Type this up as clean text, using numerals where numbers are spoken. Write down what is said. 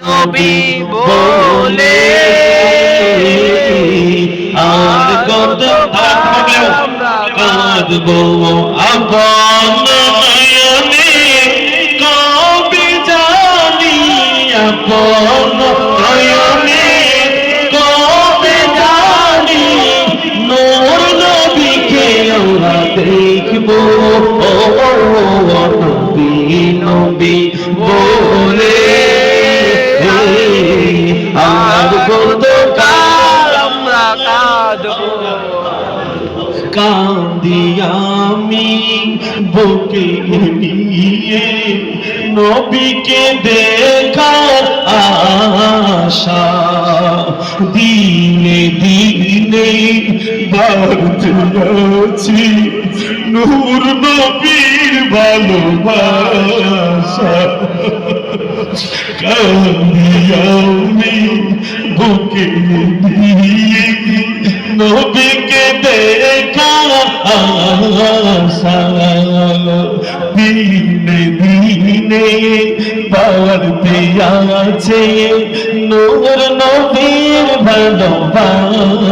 নবী বলে আর কত কাঁদবো আপন নয়নে কবে জানি আপন নয়নে কবে জানি নূর নবীকে আমরা দেখবো নবী নবী বলে আর কত কাল আমরা কাঁদবো কাঁদি আমি বুকে নিয়ে নবীকে দেখার আশা দিনে দিনে বাড়তে আছি নূর নবীর ভালোবাসা কাঁদি আমি বুকে নিয়ে নবীকে দেখার আশা দিনে দিনে বাড়তে আছে নূর নবীর ভালোবাসা।